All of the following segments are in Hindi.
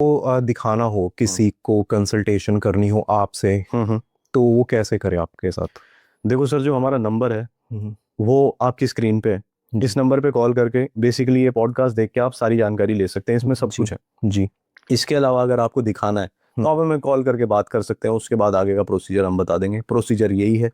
दिखाना हो किसी को, कंसल्टेशन करनी हो आपसे, तो वो कैसे करे आपके साथ? देखो सर, जो हमारा नंबर है हम्म, वो आपकी स्क्रीन पे है। जी इस नंबर पे कॉल करके बेसिकली ये पॉडकास्ट देख के आप सारी जानकारी ले सकते हैं, इसमें सब जी कुछ है। जी। इसके अलावा अगर आपको दिखाना है हम्म, तो आप हमें कॉल करके बात कर सकते हैं, उसके बाद आगे का प्रोसीजर हम बता देंगे। प्रोसीजर यही है,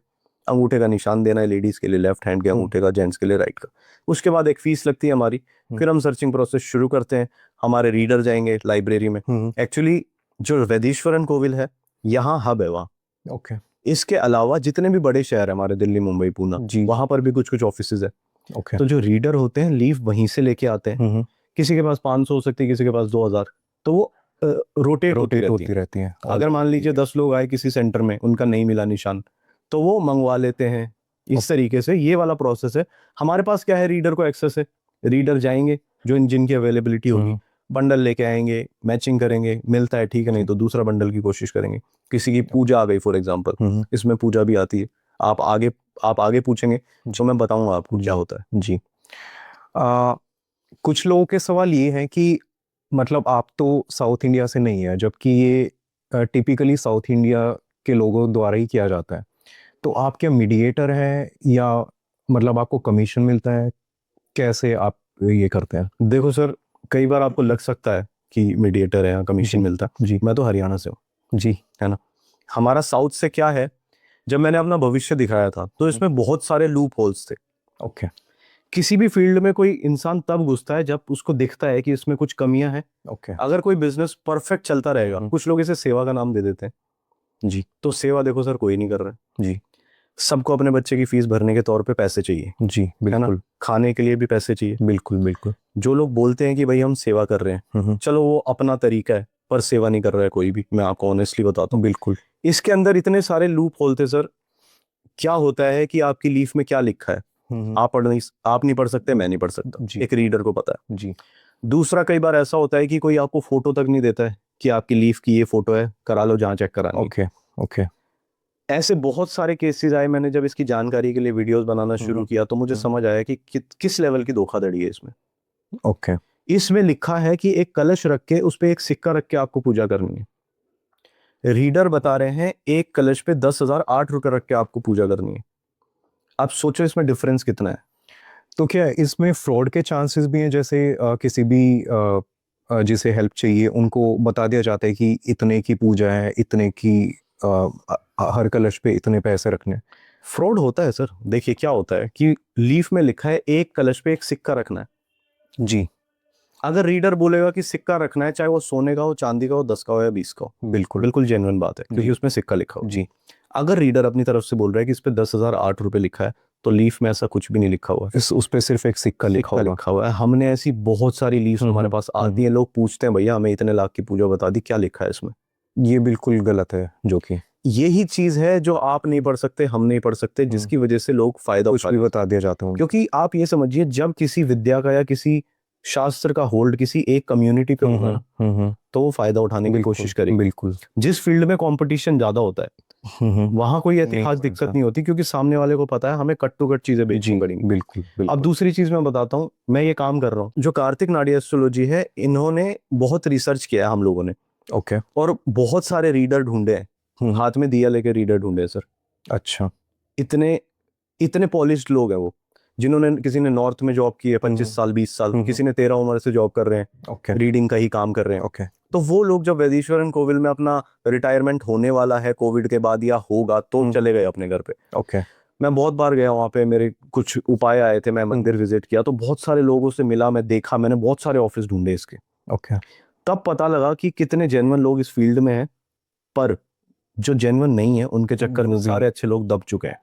अंगूठे का निशान देना है, लेडीज के लिए लेफ्ट हैंड के हम्म, अंगूठे का, जेंट्स के लिए राइट का। उसके बाद एक फीस लगती है हमारी। हम्म, फिर हम सर्चिंग प्रोसेस शुरू करते हैं। हमारे रीडर जाएंगे लाइब्रेरी में। हम्म, एक्चुअली जो वैदेश्वरन कोविल है, यहाँ हब है वहाँ। ओके। इसके अलावा जितने भी बड़े शहर है हमारे, दिल्ली मुंबई पूना, जी वहां पर भी कुछ कुछ ऑफिसेज है। ओके। तो जो रीडर होते हैं लीव वहीं से लेके आते हैं। हम्म। किसी के पास 500 हो सकती है, किसी के पास 2000। तो वो रोटेट होती रोटेट रहती है। होती रहती हैं और अगर मान लीजिए 10 लोग आए किसी सेंटर में, उनका नहीं मिला निशान, तो वो मंगवा लेते हैं। इस तरीके से ये वाला प्रोसेस है। हमारे पास क्या है, रीडर को एक्सेस है। रीडर जाएंगे, जो जिनकी अवेलेबिलिटी होगी, हम्म, बंडल लेके आएंगे, मैचिंग करेंगे, मिलता है ठीक है, नहीं जी तो दूसरा बंडल की कोशिश करेंगे। किसी की पूजा आ गई फॉर एग्जाम्पल, हम्म, इसमें पूजा भी आती है। आप आगे आप आगे पूछेंगे जी तो मैं बताऊंगा आपको क्या जी होता है। जी। आ, कुछ लोगों के सवाल ये हैं कि मतलब आप तो साउथ इंडिया से नहीं है, जबकि ये टिपिकली साउथ इंडिया के लोगों द्वारा ही किया जाता है। तो आप क्या मीडिएटर हैं, या मतलब आपको कमीशन मिलता है? कैसे आप ये करते हैं? देखो सर, कई बार आपको लग सकता है कि मीडिएटर है या कमीशन जी मिलता है। जी मैं तो हरियाणा से हूँ, जी। है ना। हमारा साउथ से क्या है, जब मैंने अपना भविष्य दिखाया था तो इसमें बहुत सारे लूप होल्स थे। ओके किसी भी फील्ड में कोई इंसान तब घुसता है जब उसको दिखता है कि इसमें कुछ कमियां हैं। ओके। अगर कोई बिजनेस परफेक्ट चलता रहेगा, कुछ लोग इसे सेवा का नाम दे देते हैं। जी तो सेवा देखो सर, कोई नहीं कर रहा है। जी सबको अपने बच्चे की फीस भरने के तौर पे पैसे चाहिए, जी है ना। बिल्कुल खाने के लिए भी पैसे चाहिए। बिल्कुल बिल्कुल। जो लोग बोलते हैं कि भाई हम सेवा कर रहे हैं, हम्म, चलो वो अपना तरीका है, पर सेवा नहीं कर रहा है कोई भी, मैं आपको ऑनेस्टली बताता हूँ। बिल्कुल। इसके अंदर इतने सारे लूप होल थे सर। क्या होता है कि आपकी लीफ में क्या लिखा है, हम्म, आप नहीं पढ़ सकते, मैं नहीं पढ़ सकता, जी एक रीडर को पता है। जी दूसरा, कई बार ऐसा होता है कि कोई आपको फोटो तक नहीं देता है कि आपकी लीफ की ये फोटो है, करा लो जहाँ चेक करानी है। Okay okay. ऐसे बहुत सारे केसेस आए। मैंने जब इसकी जानकारी के लिए वीडियोस बनाना शुरू किया तो मुझे समझ आया कि किस लेवल की धोखाधड़ी है इसमें। ओके इसमें लिखा है कि एक कलश रख के उस पे एक सिक्का रख के आपको पूजा करनी है। रीडर बता रहे हैं एक कलश पे 10,008 रुपए रख के आपको पूजा करनी है। आप सोचो इसमें डिफरेंस कितना है। तो क्या इसमें फ्रॉड के चांसेस भी हैं? जैसे किसी भी जिसे हेल्प चाहिए उनको बता दिया जाता है कि इतने की पूजा है, इतने की हर कलश पे इतने पैसे रखने हैं। फ्रॉड होता है सर। देखिए क्या होता है कि लीफ में लिखा है एक कलश पे एक सिक्का रखना है। जी अगर रीडर बोलेगा कि सिक्का रखना है, चाहे वो सोने का हो, चांदी का हो, 10 का हो या 20 का हो, बिल्कुल। बिल्कुल जेन्युइन बात है क्योंकि जी उसमें सिक्का लिखा हुआ जी। है। अगर रीडर अपनी तरफ से बोल रहा है कि इस पे 10,008 रुपए लिखा है, तो लीफ में ऐसा कुछ भी नहीं लिखा हुआ है। इस उस पे सिर्फ एक सिक्का लिखा सिक्का होगा। लिखा हुआ है। हमने ऐसी बहुत सारी लीव्स हमारे पास आती हैं, लोग पूछते हैं भैया हमें इतने लाख की पूजा बता दी, क्या लिखा है इसमें। ये बिल्कुल गलत है, जो कि यही चीज है जो आप नहीं पढ़ सकते, हम नहीं पढ़ सकते, जिसकी वजह से लोग फायदा कुछ उठा भी लेते बता दिया जाता हैं। हूँ। क्योंकि आप ये समझिए, जब किसी विद्या का या किसी शास्त्र का होल्ड किसी एक कम्युनिटी पे होगा ना, तो वो फायदा उठाने की बिल्कुल कोशिश करेगी। बिल्कुल। जिस फील्ड में कंपटीशन ज्यादा होता है, वहां कोई नहीं ऐसी दिक्कत ऐसा। नहीं होती, क्योंकि सामने वाले को पता है हमें कट टू कट चीजें बेचनी जी पड़ेंगी। बिल्कुल अब बिल्कुल। दूसरी चीज मैं बताता हूँ, मैं ये काम कर रहा हूँ, जो कार्तिक नाडी एस्ट्रोलॉजी है, इन्होंने बहुत रिसर्च किया है हम लोगों ने, ओके। और बहुत सारे रीडर ढूंढे हैं। हाथ में दिया लेके रीडर ढूंढे हैं, सर। अच्छा। इतने इतने पॉलिश्ड लोग हैं वो, जिन्होंने, किसी ने नॉर्थ में जॉब की है 25 साल 20 साल, किसी ने 13 उम्र से जॉब कर रहे हैं, ओके रीडिंग का ही काम कर रहे हैं। ओके। तो वो लोग जब वैदेश्वरन कोविल में अपना रिटायरमेंट होने वाला है कोविड के बाद या होगा, तो चले गए अपने घर पे। ओके मैं बहुत बार गया वहाँ पे, मेरे कुछ उपाय आए थे, मैं मंदिर विजिट किया तो बहुत सारे लोगों से मिला, मैं देखा, मैंने बहुत सारे ऑफिस ढूंढे इसके। ओके। तब पता लगा कि कितने जेन्युइन लोग इस फील्ड में हैं, पर जो जेन्युइन नहीं है उनके चक्कर में वो भी सारे अच्छे लोग दब चुके हैं।